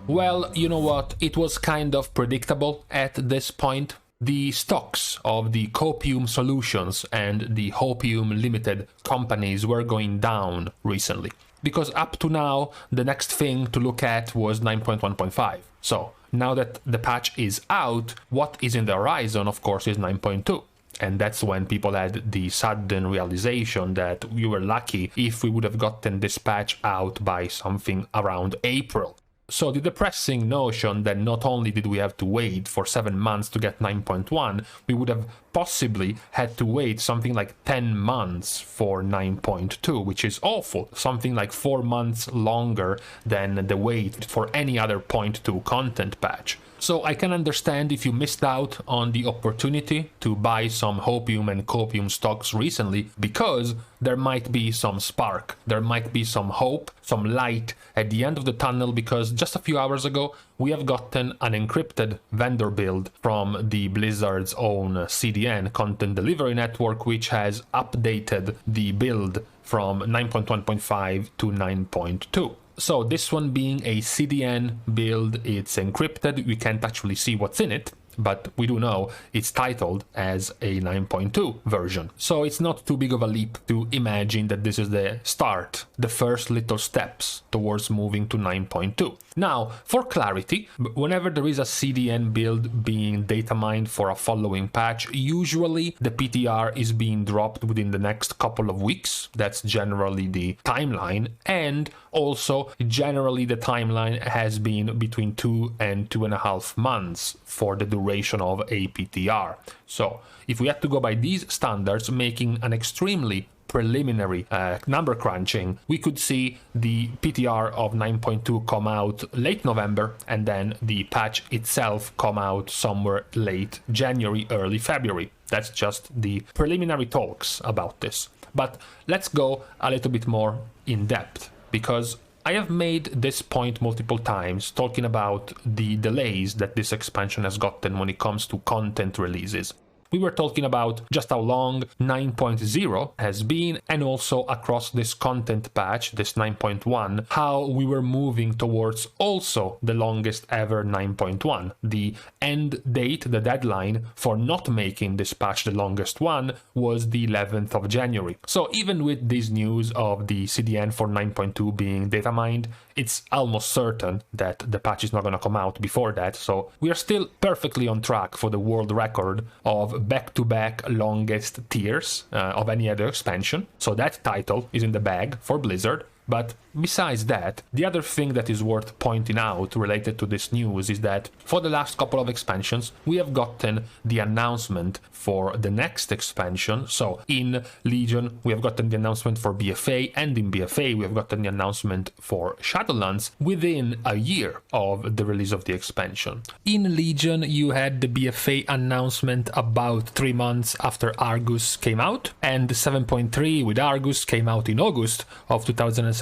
Well, you know what, it was kind of predictable at this point. The stocks of the Copium Solutions and the Hopium Limited companies were going down recently, because up to now the next thing to look at was 9.1.5. So now that the patch is out, what is in the horizon, of course, is 9.2. And that's when people had the sudden realization that we were lucky if we would have gotten this patch out by something around April. So the depressing notion that not only did we have to wait for 7 months to get 9.1, we would have possibly had to wait something like 10 months for 9.2, which is awful. Something like 4 months longer than the wait for any other 0.2 content patch. So I can understand if you missed out on the opportunity to buy some Hopium and Copium stocks recently, because there might be some spark, there might be some hope, some light at the end of the tunnel, because just a few hours ago we have gotten an encrypted vendor build from the Blizzard's own CDN, Content Delivery Network, which has updated the build from 9.1.5 to 9.2. So this one being a CDN build, it's encrypted, we can't actually see what's in it, but we do know it's titled as a 9.2 version. So it's not too big of a leap to imagine that this is the start, the first little steps towards moving to 9.2. Now, for clarity, whenever there is a CDN build being data mined for a following patch, usually the PTR is being dropped within the next couple of weeks. That's generally the timeline. And also, generally the timeline has been between 2 and 2.5 months for the duration of a PTR. So, if we had to go by these standards, making an extremely preliminary number crunching, we could see the PTR of 9.2 come out late November, and then the patch itself come out somewhere late January, early February. That's just the preliminary talks about this. But let's go a little bit more in depth, because I have made this point multiple times, talking about the delays that this expansion has gotten when it comes to content releases. We were talking about just how long 9.0 has been, and also across this content patch, this 9.1, how we were moving towards also the longest ever 9.1. The end date, the deadline for not making this patch the longest one, was the 11th of January. So even with this news of the CDN for 9.2 being data mined, it's almost certain that the patch is not going to come out before that. So we are still perfectly on track for the world record of back-to-back longest tiers of any other expansion. So that title is in the bag for Blizzard. But besides that, the other thing that is worth pointing out related to this news is that for the last couple of expansions, we have gotten the announcement for the next expansion. So in Legion, we have gotten the announcement for BFA, and in BFA, we have gotten the announcement for Shadowlands within a year of the release of the expansion. In Legion, you had the BFA announcement about 3 months after Argus came out, and the 7.3 with Argus came out in August of 2017,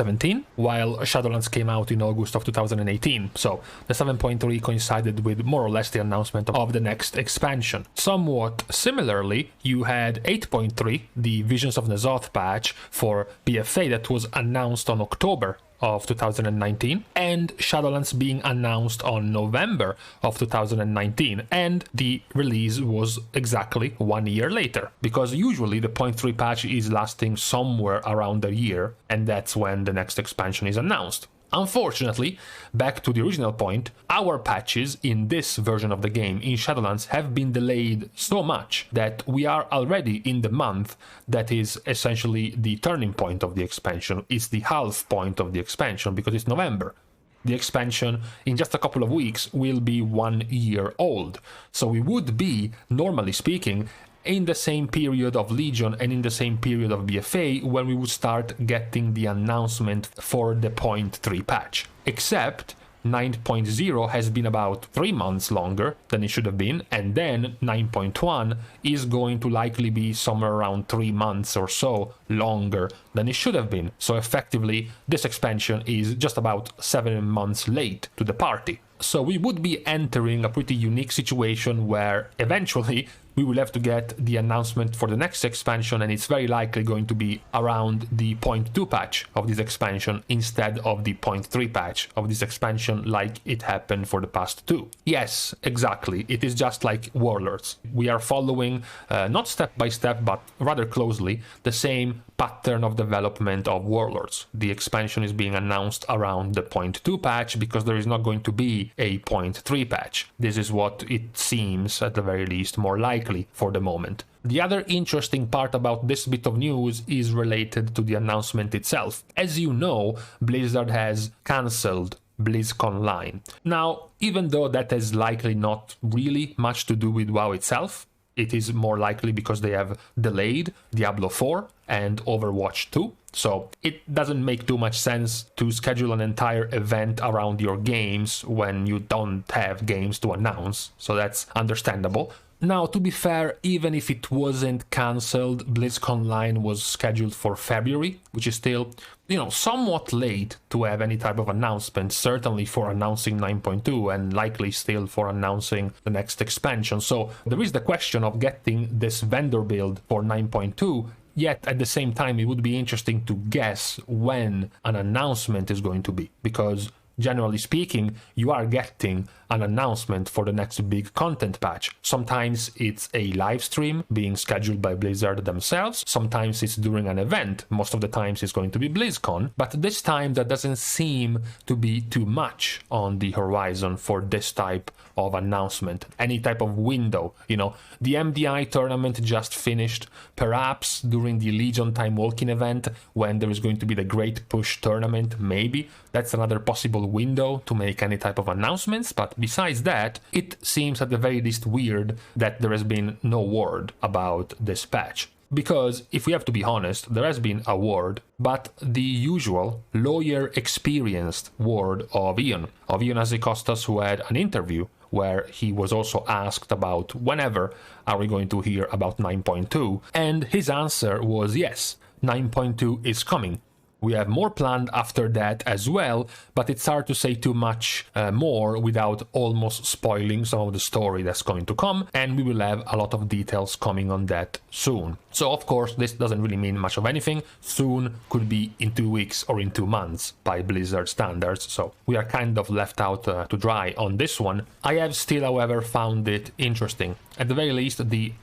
while Shadowlands came out in August of 2018. So the 7.3 coincided with more or less the announcement of the next expansion. Somewhat similarly, you had 8.3, the Visions of N'Zoth patch for BFA that was announced on October of 2019, and Shadowlands being announced on November of 2019, and the release was exactly 1 year later, because usually the 0.3 patch is lasting somewhere around a year, and that's when the next expansion is announced. Unfortunately, back to the original point, our patches in this version of the game in Shadowlands have been delayed so much that we are already in the month that is essentially the turning point of the expansion. It's the half point of the expansion, because it's November. The expansion in just a couple of weeks will be 1 year old. So we would be, normally speaking, in the same period of Legion and in the same period of BFA when we would start getting the announcement for the 0.3 patch. Except 9.0 has been about 3 months longer than it should have been, and then 9.1 is going to likely be somewhere around 3 months or so longer than it should have been. So effectively, this expansion is just about 7 months late to the party. So we would be entering a pretty unique situation where eventually we will have to get the announcement for the next expansion, and it's very likely going to be around the 0.2 patch of this expansion instead of the 0.3 patch of this expansion like it happened for the past two. Yes, exactly. It is just like Warlords. We are following, not step by step, but rather closely, the same pattern of development of Warlords. The expansion is being announced around the 0.2 patch because there is not going to be a 0.3 patch. This is what it seems, at the very least, more likely for the moment. The other interesting part about this bit of news is related to the announcement itself. As you know, Blizzard has cancelled Blizzconline. Now, even though that has likely not really much to do with WoW itself, it is more likely because they have delayed Diablo 4 and Overwatch 2. So it doesn't make too much sense to schedule an entire event around your games when you don't have games to announce. So that's understandable. Now, to be fair, even if it wasn't cancelled, BlizzConline was scheduled for February, which is still, somewhat late to have any type of announcement, certainly for announcing 9.2 and likely still for announcing the next expansion. So there is the question of getting this vendor build for 9.2, yet at the same time it would be interesting to guess when an announcement is going to be, because generally speaking, you are getting an announcement for the next big content patch. Sometimes it's a live stream being scheduled by Blizzard themselves. Sometimes it's during an event. Most of the times it's going to be BlizzCon. But this time that doesn't seem to be too much on the horizon for this type of announcement. Any type of window. The MDI tournament just finished. Perhaps during the Legion Time Walking event, when there is going to be the Great Push tournament, maybe. That's another possible window to make any type of announcements, but besides that, it seems at the very least weird that there has been no word about this patch. Because, if we have to be honest, there has been a word, but the usual lawyer-experienced word of Ion Azikostas, who had an interview where he was also asked about whenever are we going to hear about 9.2, and his answer was yes, 9.2 is coming. We have more planned after that as well, but it's hard to say too much more without almost spoiling some of the story that's going to come, and we will have a lot of details coming on that soon. So of course this doesn't really mean much of anything. Soon could be in 2 weeks or in 2 months by Blizzard standards, so we are kind of left out to dry on this one. I have still, however, found it interesting. At the very least, the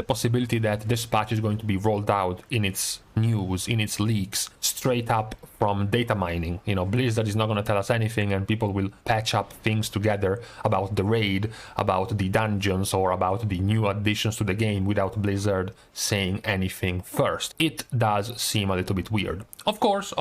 possibility that this patch is going to be rolled out in its news, in its leaks, straight up from data mining. Blizzard is not going to tell us anything, and people will patch up things together about the raid, about the dungeons, or about the new additions to the game without Blizzard saying anything first. It does seem a little bit weird. Of course,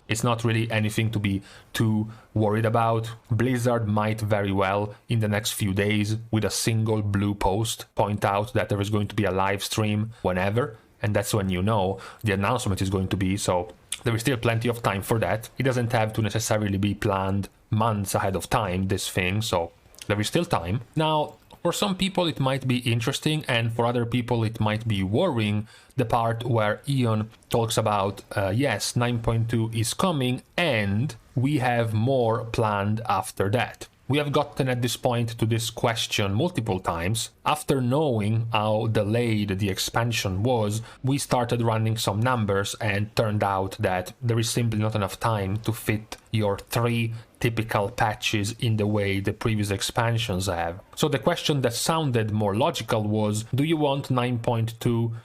it's not really anything to be too worried about. Blizzard might very well, in the next few days, with a single blue post, point out that there is going to be a live stream whenever, and that's when the announcement is going to be, so there is still plenty of time for that. It doesn't have to necessarily be planned months ahead of time, this thing, so there is still time. Now, for some people it might be interesting, and for other people it might be worrying, the part where Ion talks about, yes, 9.2 is coming, and we have more planned after that. We have gotten at this point to this question multiple times. After knowing how delayed the expansion was, we started running some numbers and turned out that there is simply not enough time to fit your 3 typical patches in the way the previous expansions have. So the question that sounded more logical was, do you want 9.2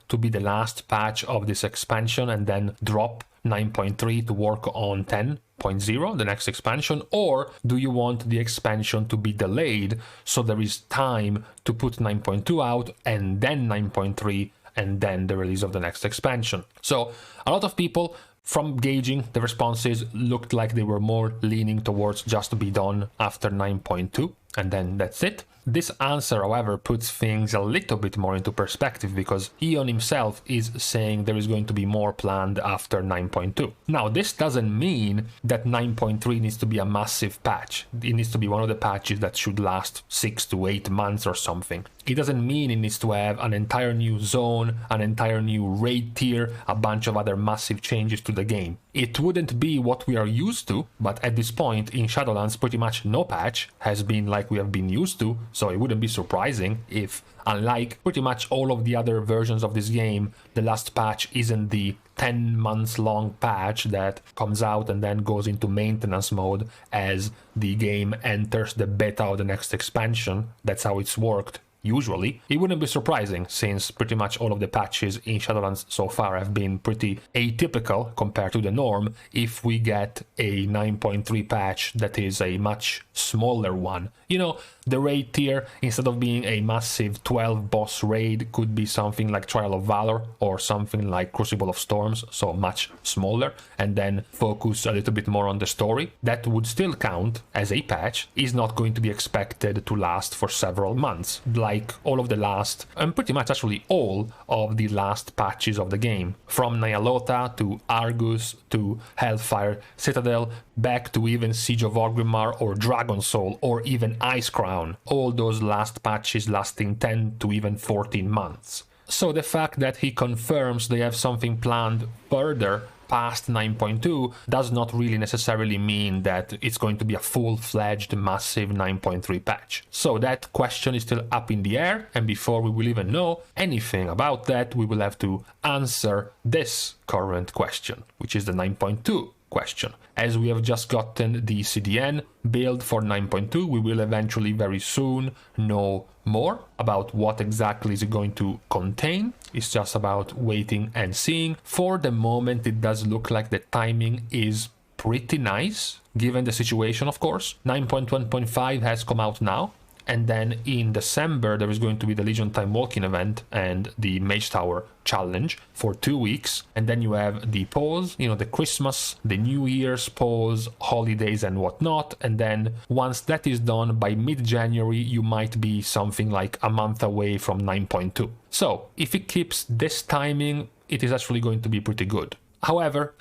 to be the last patch of this expansion and then drop 9.3 to work on 10.0, the next expansion, or do you want the expansion to be delayed so there is time to put 9.2 out and then 9.3 and then the release of the next expansion? So a lot of people, from gauging the responses, looked like they were more leaning towards just to be done after 9.2 and then that's it. This answer, however, puts things a little bit more into perspective, because Ion himself is saying there is going to be more planned after 9.2. Now, this doesn't mean that 9.3 needs to be a massive patch. It needs to be one of the patches that should last 6 to 8 months or something. It doesn't mean it needs to have an entire new zone, an entire new raid tier, a bunch of other massive changes to the game. It wouldn't be what we are used to, but at this point in Shadowlands pretty much no patch has been like we have been used to, So it wouldn't be surprising if, unlike pretty much all of the other versions of this game, the last patch isn't the 10 months long patch that comes out and then goes into maintenance mode as the game enters the beta of the next expansion. That's how it's worked. Usually, it wouldn't be surprising since pretty much all of the patches in Shadowlands so far have been pretty atypical compared to the norm if we get a 9.3 patch that is a much smaller one. You know, the raid tier, instead of being a massive 12 boss raid, could be something like Trial of Valor or something like Crucible of Storms, so much smaller, and then focus a little bit more on the story. That would still count as a patch, is not going to be expected to last for several months, like all of the last, and pretty much actually all of the last patches of the game. From Nyalotha to Argus to Hellfire Citadel, back to even Siege of Orgrimmar or Dragon Soul or even Ice Crown. All those last patches lasting 10 to even 14 months. So the fact that he confirms they have something planned further past 9.2 does not really necessarily mean that it's going to be a full-fledged massive 9.3 patch. So that question is still up in the air, and before we will even know anything about that, we will have to answer this current question, which is the 9.2 question. As we have just gotten the CDN build for 9.2, we will eventually very soon know more about what exactly is it going to contain. It's just about waiting and seeing. For the moment, it does look like the timing is pretty nice, given the situation, of course. 9.1.5 has come out now. And then in December, there is going to be the Legion Time Walking event and the Mage Tower challenge for 2 weeks. And then you have the pause, you know, the Christmas, the New Year's pause, holidays and whatnot. And then once that is done, by mid-January, you might be something like a month away from 9.2. So if it keeps this timing, it is actually going to be pretty good. However,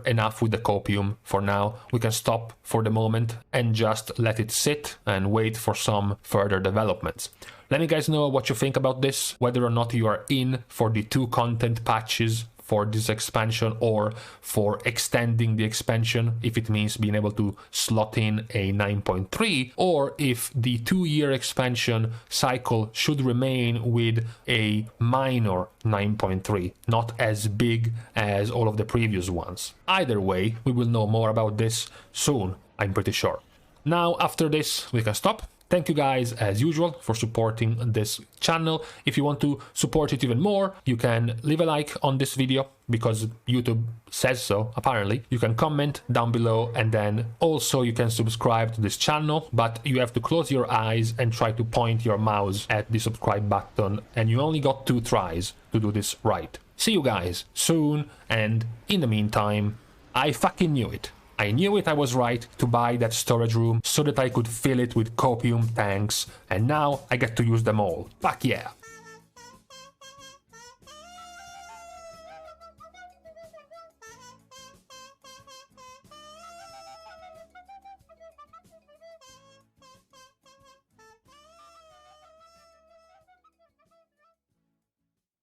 enough with the copium for now. We can stop for the moment and just let it sit and wait for some further developments. Let me guys know what you think about this, whether or not you are in for the 2 content patches for this expansion or for extending the expansion, if it means being able to slot in a 9.3, or if the 2-year expansion cycle should remain with a minor 9.3, not as big as all of the previous ones. Either way, we will know more about this soon, I'm pretty sure. Now, after this, we can stop. Thank you guys, as usual, for supporting this channel. If you want to support it even more, you can leave a like on this video, because YouTube says so, apparently. You can comment down below, and then also you can subscribe to this channel, but you have to close your eyes and try to point your mouse at the subscribe button, and you only got 2 tries to do this right. See you guys soon, and in the meantime, I fucking knew it. I knew it, I was right to buy that storage room so that I could fill it with copium tanks, and now I get to use them all. Fuck yeah!